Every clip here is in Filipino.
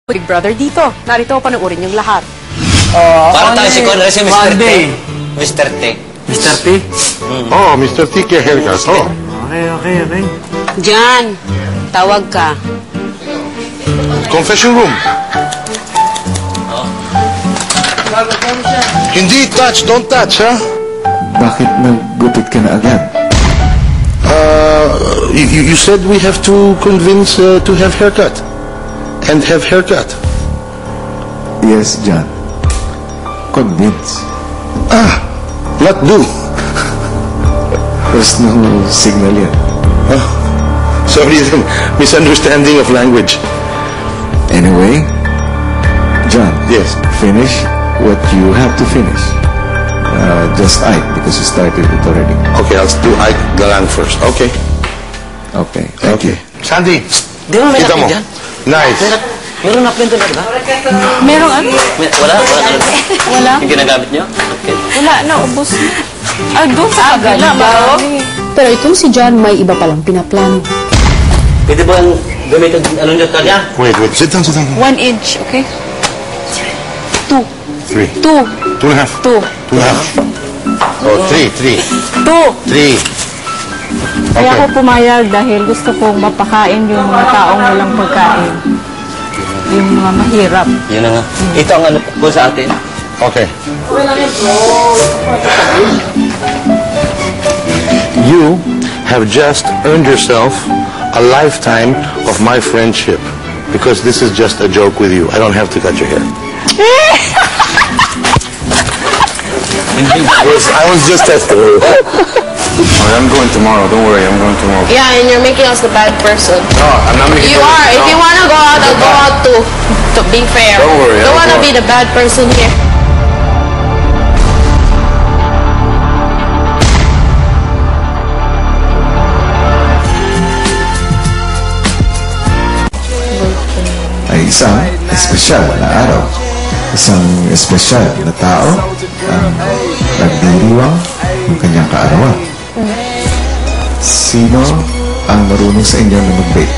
Big Brother dito. Narito, panoorin yung lahat. Para tayo si Conrad, si Mr. T. Mr. T. Mr. T? Oh, Mr. T que haircut. Oh. Okay. Jan, tawag ka. Confession room. Hindi touch, don't touch, ha? Bakit naggupit ka na agad? You said we have to convince to have haircut. And have haircut. Yes, John. Convince. Not do. There's no signal yet. Sorry, misunderstanding of language. Anyway, John. Yes. Finish what you have to finish. Just Ike, because you started it already. Okay, I'll do Ike Galang first. Okay. Okay, thank you. Sandy, Di ba may kita mo. napin dyan? Nice. Meron napin doon, diba? Merong ano? Wala? Wala. Yung ginagamit nyo? Okay. Wala, naubos na. Doon sa kabila, marami. Pero itong si John may iba palang pinaplano. Pwede ba ang gamitin ano nyo kanya? Wait. Sit down. 1 inch, okay? 2. 3. 2. 2.5. 2. 2.5. Oh, 3. 2. 3. Kaya Okay. ako pumayag dahil gusto kong mapakain yung mga taong walang pagkain. Yung mga mahirap. Yun na nga. Ito ang ano po sa atin. Okay. You have just earned yourself a lifetime of my friendship because this is just a joke with you. I don't have to cut your hair. I was just testing you. I'm going tomorrow. Don't worry, I'm going tomorrow. Yeah, and you're making us the bad person. No, I'm not making You are. If you want to go out, I'll go out too. To be fair. Don't worry, Don't I'll want to go be the bad person here. Ay isang espesyal na araw. Isang espesyal na tao ang nagdiriwang ng kanyang kaarawan. Sino ang marunong sa inyo na mag-bake?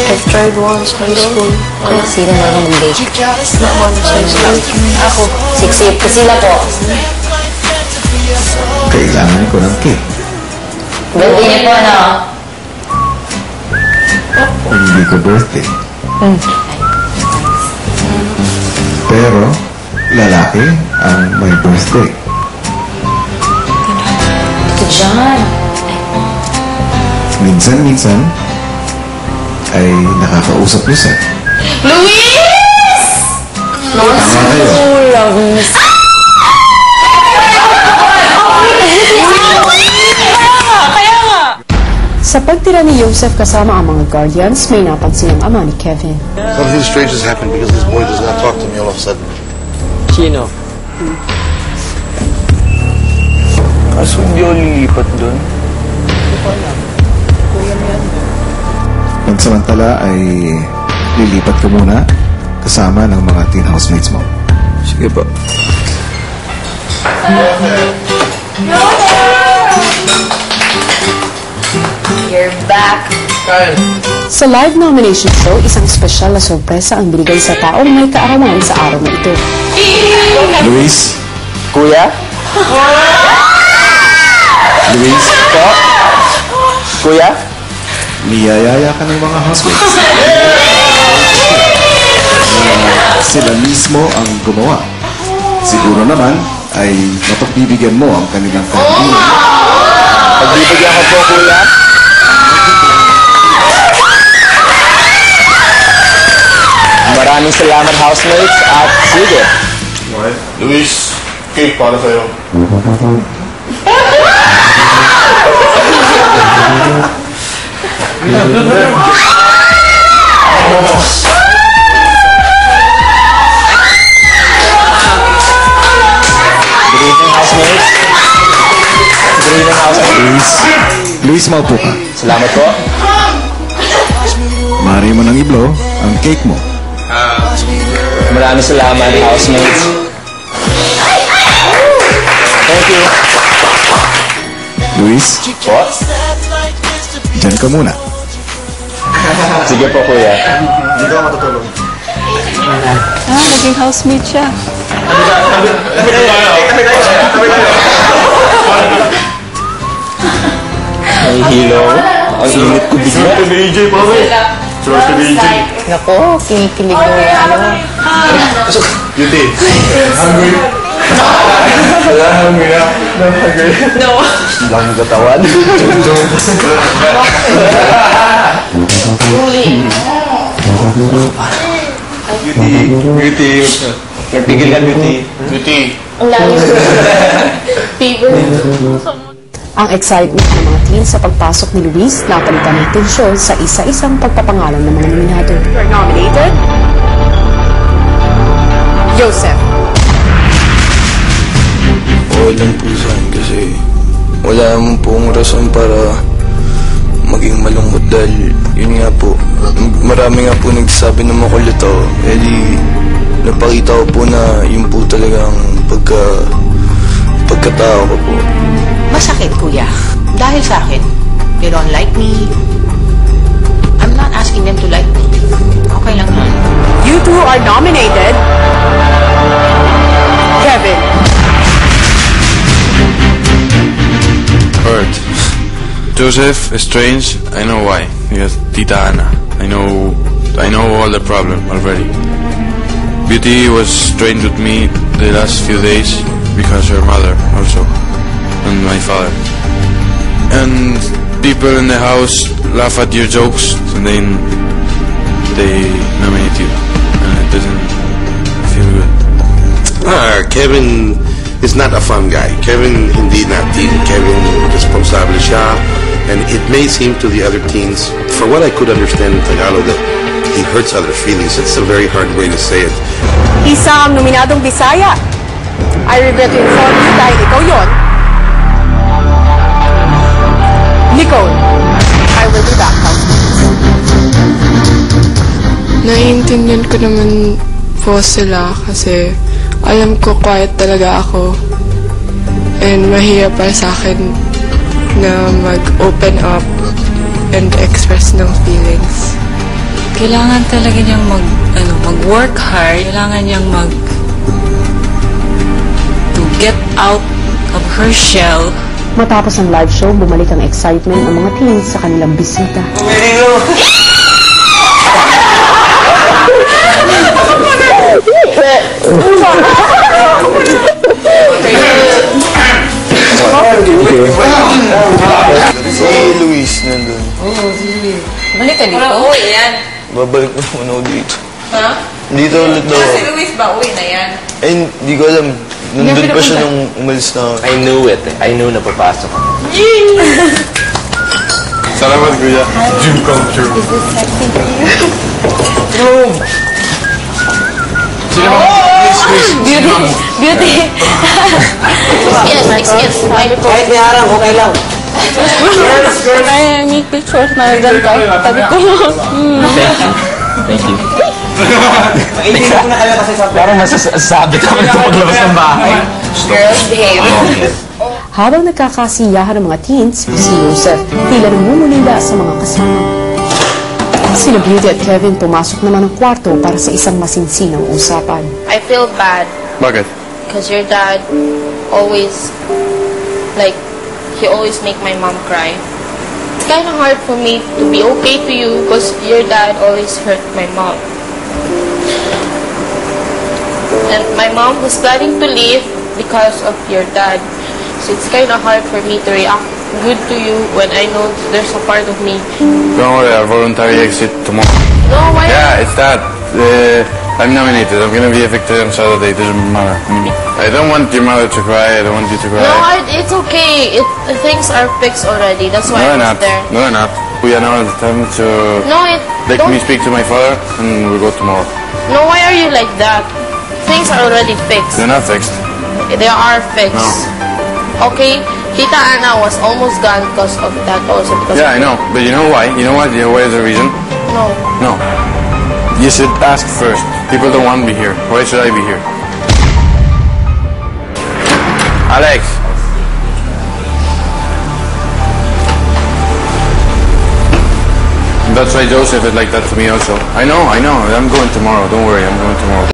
I've tried once high school. Sino na lang mag-bake? Ako. Siksip. Sila po. Kailangan ko ng cake. Birthday niyo po, no? Hindi ko birthday. Pero, lalaki ang may birthday. Ito, John. Minsan-minsan, ay nakakausap niyo siya. Luis! Luis! Sa pagtira ni Joseph kasama ang mga guardians, may napansin ang ama ni Kevin. Something strange has happened because this boy does not talk to me all of a sudden. Sino? Kaso hindi ako lilipat doon. Pansamantala ay lilipat ka muna kasama ng mga teen housemates mo. Sige po. You're back. Sa live nomination show, isang espesyal na sorpresa ang binigay sa taong may kaarawan sa araw na ito. Luis? Kuya? Luis? Po? Kuya? Niyayaya ka ng mga housemates. Sila mismo ang gumawa. Siguro naman ay mapagbibigyan mo ang kanilang kaibigan. Pagbibigyan ko po, kuya. Maraming salamat, housemates, at sige. Luis, cake para sa'yo. Good evening, housemates. Good evening, housemates. Luis, maupo ka. Salamat po. Maaari mo nang i-blow ang cake mo. Maraming salamat, housemates. Thank you. Luis? Po? ka muna. Sige po, kuya. Hindi ka matutulog. Naging housemate siya. May hilo. Ang init ko bigla. Nako, kinikilig mo yung ano. Beauty. Lang katawan. Beauty. Nagpigil ka, Beauty. Beauty. Ang layo. Fever. Ang excitement ng mga teens sa pagpasok ni Luis napalitan ng tensyon sa isa-isang pagpapangalan ng mga nominado. You are nominated, Joseph. Okay lang po sa akin kasi wala naman pong rason para maging malungkot dahil yun nga po, marami nga po nagsasabi na makulit ako. Eh di, napakita ko po na yun po talagang pagkatao ko po. Masakit, kuya. Dahil sa akin, they don't like me. I'm not asking them to like me. Okay lang yun. You two are nominated, Kevin. Hurt. Joseph is strange. I know why. Because Tita Ana. I know all the problem already. Beauty was strange with me the last few days because her mother also. And my father. And people in the house laugh at your jokes and then they nominate you. And it doesn't feel good. Kevin is not a fun guy. Kevin hindi natin. Kevin responsable siya. And it may seem to the other teens, for what I could understand in Tagalog, that he hurts other feelings. It's a very hard way to say it. Isa ang nominadong Bisaya. I regret to inform you dahil ikaw yon. Nicole, I will be back. Naiintindihan ko naman po sila kasi alam ko quiet talaga ako and mahirap para sa akin na mag-open up and express ng feelings. Kailangan talaga niyang mag-work hard. Kailangan niyang to get out of her shell. Matapos ang live show, bumalik ang excitement ng mga teens sa kanilang bisita. Si Luis nandun. Balik ka dito? Uwi yan. Babalik na muna ako dito. Ha? Dito ulit daw. Si Luis ba? Uwi na yan. Eh, hindi ko alam. Nandun pa siya nung umalis na ako. I knew it. I knew na papasok. Salamat, kuya. Dream come true. Is this sexy to you? Room! Beauty. Excuse. Kahit may harang, okay lang. Ay, make pictures na ganito. Sabi ko. Thank you. Iinom na kayo kasi sa parang masasabi kami ito paglabas ng bahay. Girls, behave. Habang nagkakasiyahan ng mga teens, si Joseph tila namumulila sa mga kasama. Sina Beauty at Kevin pumasok naman ng kwarto para sa isang masinsinang usapan. I feel bad Bakit? because your dad always, he always make my mom cry. It's kind of hard for me to be okay to you because your dad always hurt my mom. And my mom was planning to leave because of your dad. So it's kind of hard for me to react good to you when I know there's a part of me. Don't worry, I'll voluntarily exit tomorrow. No, why? Yeah, it's that. I'm nominated. I'm gonna be evicted on Saturday. It doesn't matter. I don't want your mother to cry. I don't want you to cry. No, it's okay. Things are fixed already. That's why I was there. No, they're not. We are now it's time to let me speak to my father, and we'll go tomorrow. No, why are you like that? Things are already fixed. They're not fixed. They are fixed. No. Okay, Tita Ana was almost gone because of that also. Because Yeah, I know. But you know why? You know what? You know why is the reason? No. No. You should ask first. People don't want me here. Why should I be here? Alex. That's why Joseph is like that to me also. I know. I'm going tomorrow. Don't worry, I'm going tomorrow.